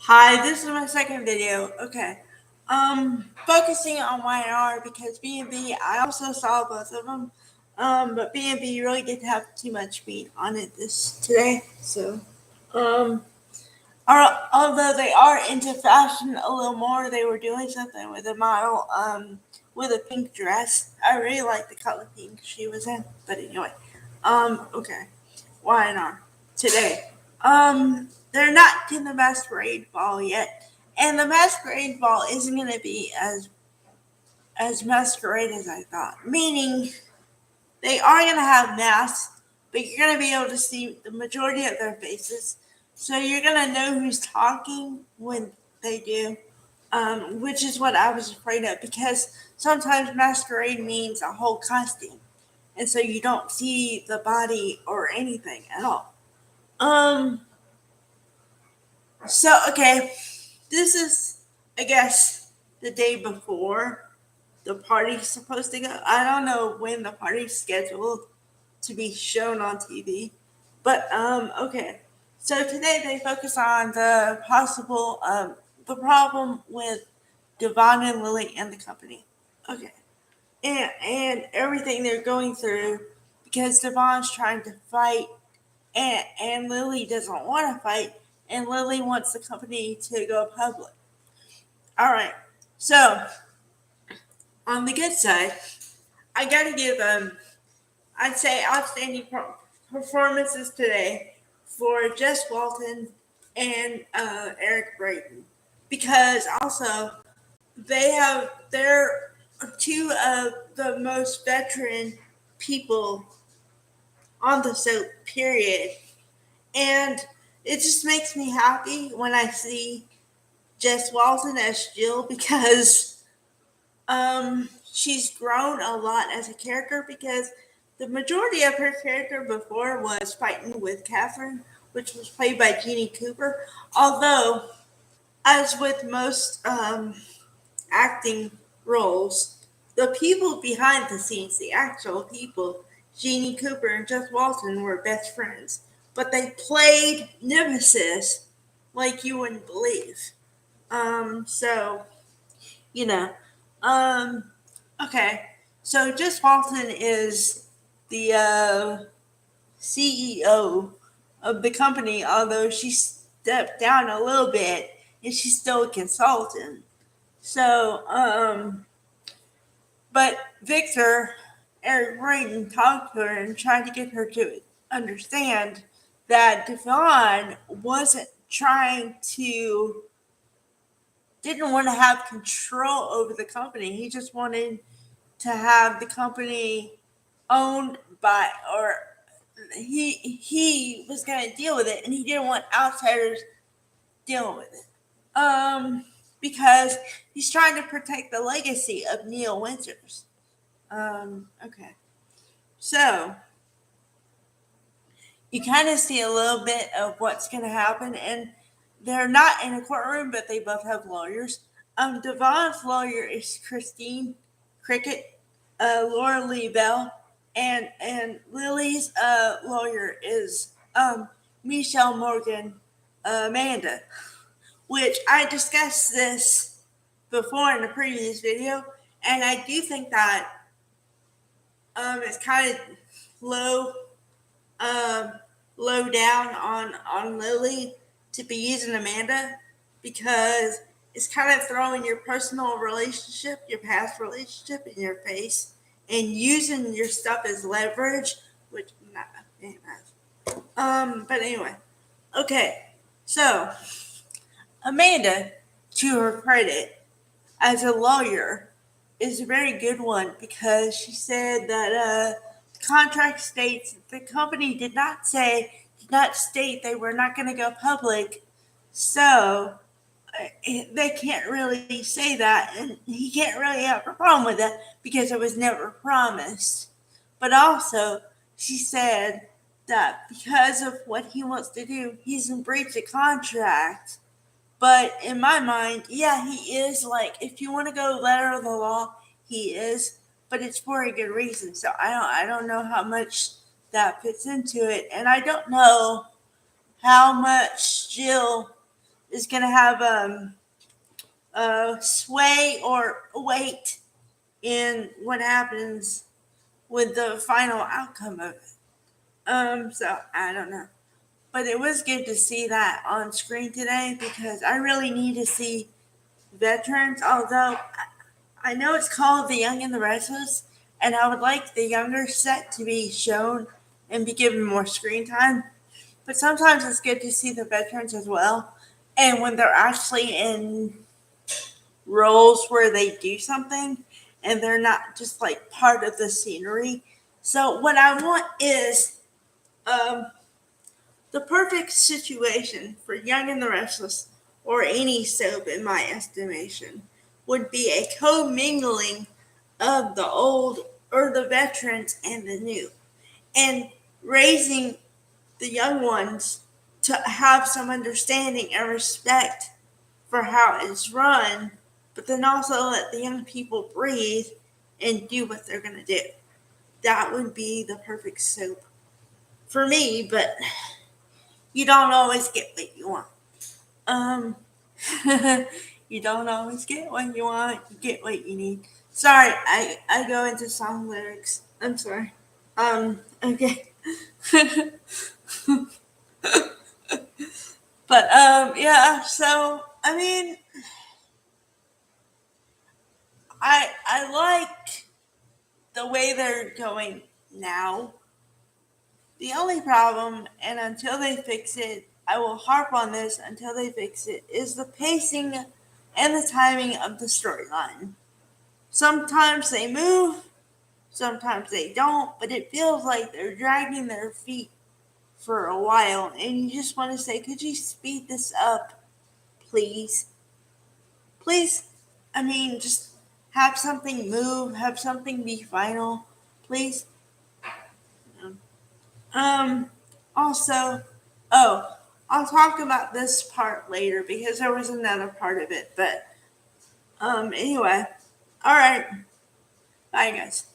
Hi, this is my second video. Okay. Focusing on YNR because B&B, I also saw both of them. But B&B really didn't have too much meat on it today. So, um, although they are into fashion a little more, they were doing something with a model, with a pink dress. I really like the color pink she was in. But anyway, okay. YNR today. They're not in the masquerade ball yet, and the masquerade ball isn't going to be as masquerade as I thought. Meaning, they are going to have masks, but you're going to be able to see the majority of their faces, so you're going to know who's talking when they do. Which is what I was afraid of because sometimes masquerade means a whole costume, and so you don't see the body or anything at all. Okay, this is, I guess, the day before the party's supposed to go. I don't know when the party's scheduled to be shown on TV, but okay. So today they focus on the problem with Devon and Lily and the company. Okay, and everything they're going through because Devon's trying to fight and Lily doesn't want to fight, and Lily wants the company to go public. All right, so on the good side, I gotta give I'd say outstanding performances today for Jess Walton and Eric Braeden, because also they're two of the most veteran people on the soap period. And it just makes me happy when I see Jess Walton as Jill because she's grown a lot as a character because the majority of her character before was fighting with Catherine, which was played by Jeannie Cooper. Although, as with most acting roles, the people behind the scenes, the actual people, Jeannie Cooper and Jess Walton were best friends, but they played nemesis like you wouldn't believe. So you know, um, okay. So Jess Walton is the CEO of the company, although she stepped down a little bit and she's still a consultant. So, but Victor, Eric Braeden, talked to her and tried to get her to understand that Devon wasn't trying to, didn't want to have control over the company. He just wanted to have the company owned by, or he was going to deal with it and he didn't want outsiders dealing with it. Because he's trying to protect the legacy of Neil Winters. Okay. So you kind of see a little bit of what's going to happen, and they're not in a courtroom, but they both have lawyers. Devon's lawyer is Christine Cricket, Laura Lee Bell, and Lily's lawyer is Michelle Morgan Amanda, which I discussed this before in a previous video, and I do think that it's kind of low um, low down on Lily to be using Amanda because it's kind of throwing your personal relationship, your past relationship in your face and using your stuff as leverage, which not but anyway. Okay. So Amanda, to her credit, as a lawyer, is a very good one because she said that the contract states that the company did not state they were not going to go public, so they can't really say that, and he can't really have a problem with that because it was never promised. But also, she said that because of what he wants to do, he's in breach of contract. But in my mind, yeah, he is. Like, if you want to go letter of the law, he is. But it's for a good reason. So I don't know how much that fits into it, and I don't know how much Jill is going to have a sway or weight in what happens with the final outcome of it. So I don't know. But it was good to see that on screen today because I really need to see veterans, although I know it's called The Young and the Restless, and I would like the younger set to be shown and be given more screen time. But sometimes it's good to see the veterans as well. And when they're actually in roles where they do something and they're not just like part of the scenery. So what I want is um, the perfect situation for Young and the Restless, or any soap in my estimation, would be a commingling of the old or the veterans and the new, and raising the young ones to have some understanding and respect for how it's run, but then also let the young people breathe and do what they're going to do. That would be the perfect soap for me, but you don't always get what you want. Um, you don't always get what you want, you get what you need. Sorry, I go into song lyrics. I'm sorry. Okay. But yeah, so I mean I like the way they're going now. The only problem, and until they fix it, I will harp on this until they fix it, is the pacing and the timing of the storyline. Sometimes they move, sometimes they don't, but it feels like they're dragging their feet for a while, and you just want to say, could you speed this up, please? Please? I mean, just have something move, have something be final, please. Um, Also, oh, I'll talk about this part later because there was another part of it, but anyway, all right, bye guys.